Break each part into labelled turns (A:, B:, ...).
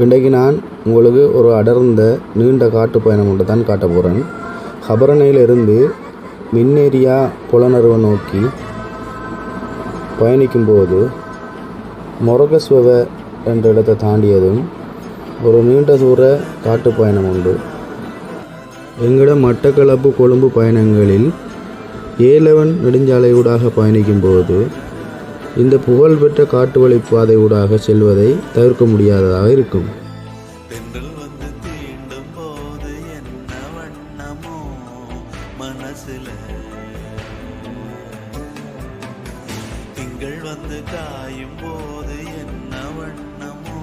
A: இன்றைக்கு நான் உங்களுக்கு ஒரு அடர்ந்த நீண்ட காட்டு பயணம் ஒன்று தான் காட்ட போகிறேன். ஹபரணையிலிருந்து மின்னேரியா புலனறுவை நோக்கி பயணிக்கும்போது மொரகஸ்வெவ என்ற இடத்தை தாண்டியதும் ஒரு நீண்ட தூர காட்டு பயணம் உண்டு. எங்களோட மட்டக்களப்பு கொழும்பு பயணங்களில் A11 நெடுஞ்சாலை ஊடாக பயணிக்கும்போது இந்த புகழ்பெற்ற காட்டு வழி பாதை ஊடாக செல்வதை தவிர்க்க முடியாததாக இருக்கும்.
B: திங்கள் வந்து காயும் போது என்ன வண்ணமோ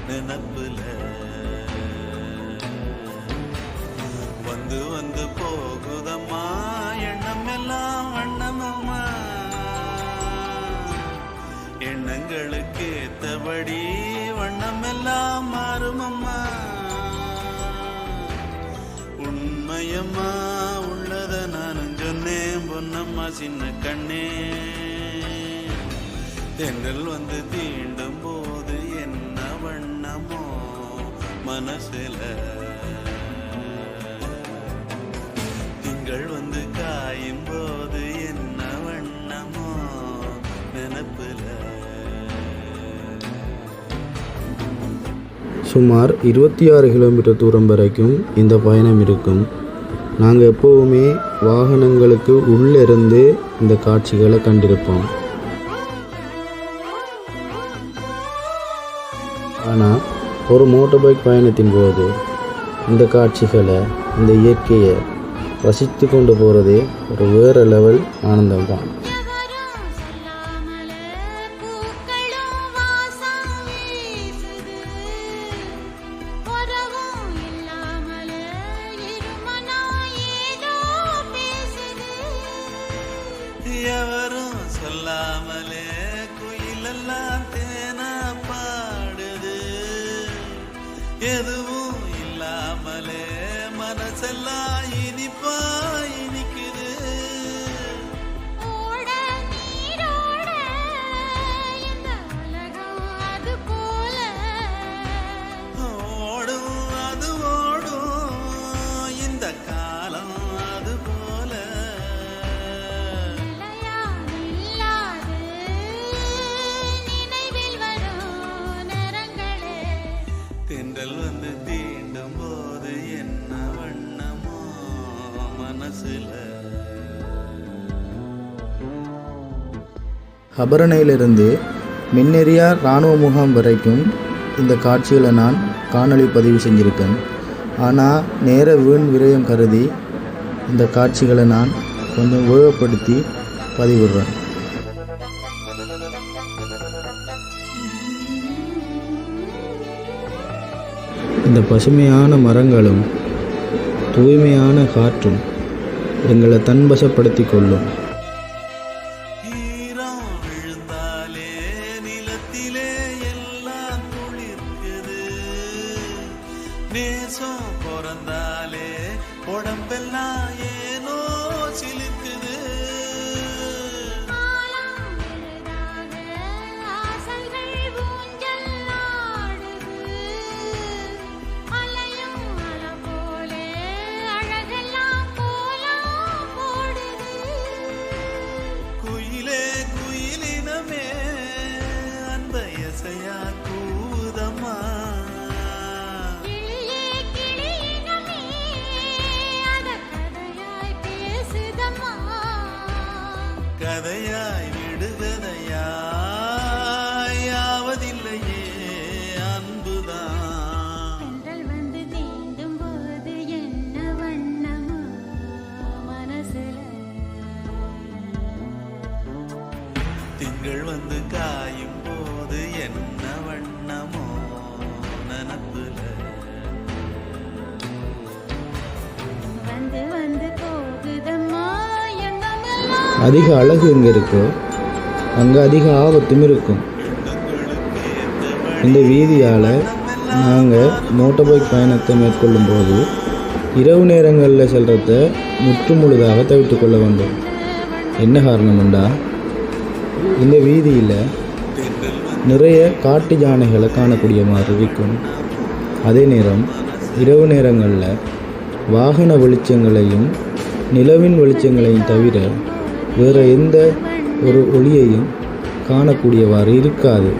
B: நினப்புல வந்து வந்து போகுதம்மா எண்ணம் எல்லாம் வண்ணமம்மா எண்ணங்களுக்கு ஏத்தபடி வண்ணம் எல்லாம் மாறுமம்மா உண்மையம்மா உள்ளத நானும் சொன்னேன் பொன்னம்மா சின்ன கண்ணே தென்றல் வந்து தீண்டும் போது என்ன வண்ணமோ மனசுல திங்கள் வந்து காயும் போது என்ன வண்ணமோ நினப்புல.
A: சுமார் 26 கிலோமீட்டர் தூரம் வரைக்கும் இந்த பயணம் இருக்கும். நாங்கள் எப்போவுமே வாகனங்களுக்கு உள்ளிருந்து இந்த காட்சிகளை கண்டிருப்போம். ஆனால் ஒரு மோட்டார் பைக் பயணத்தின் போது இந்த காட்சிகளை, இந்த இயற்கையை ரசித்து கொண்டு போகிறதே ஒரு வேறு லெவல் ஆனந்தம் தான்.
B: எவரும் சொல்லாமலே குயிலெல்லாம் தேனா பாடுது, எதுவும் இல்லாமலே மனசெல்லாம் இனிப்பா இனிக்குது. ஓடும் அது ஓடும் இந்த காலம் அது போல தென்றல் வந்து தீண்டும் போது என்ன வண்ணமோ மனசுல.
A: ஹபரணையிலிருந்து மின்னேரியா இராணுவ முகாம் வரைக்கும் இந்த காட்சிகளை நான் காணொளி பதிவு செஞ்சுருக்கேன். ஆனால் நேர வீண் விரயம் கருதி இந்த காட்சிகளை நான் கொஞ்சம் வேகப்படுத்தி பதிவிடுறேன். இந்த பசுமையான மரங்களும் தூய்மையான காற்றும் எங்களை தன்வசப்படுத்தி கொள்ளும்.
B: ஈரம் விழுந்தாலே நிலத்திலே எல்லாம் குளிர்க்குது, நேசம் பிறந்தாலே உடம்பெல்லாம் ஏனோ சிலிர்க்குது. குயிலே குயிலினமே அந்த இசையா கூதம்மா, கதையாய் விடுகதையாய் ஆவதில்லையே அன்புதான்.
C: வந்து தீண்டும் போது என்ன வண்ணமோ மனசுல
B: திங்கள் வந்து காயும் போது என்ன வண்ணமோ நனப்புல
C: வந்து வந்து போகுதம்மா எண்ணமெல்லாம்.
A: அதிக அழகு எங்கே இருக்கோ அங்கே அதிக ஆபத்தும் இருக்கும். இந்த வீதியால் நாங்கள் மோட்டார் பைக் பயணத்தை மேற்கொள்ளும் போது இரவு நேரங்களில் செல்றத முற்றுமுழுதாக தவிர்த்து கொள்ள வேண்டும். என்ன காரணம்டா, இந்த வீதியில் நிறைய காட்டு யானைகளை காணக்கூடிய மாதிரி இருக்கும். அதே நேரம் இரவு நேரங்களில் வாகன வெளிச்சங்களையும் நிலவின் வெளிச்சங்களையும் தவிர வேறு எந்த ஒரு ஒளியையும் காணக்கூடியவாறு இருக்காது.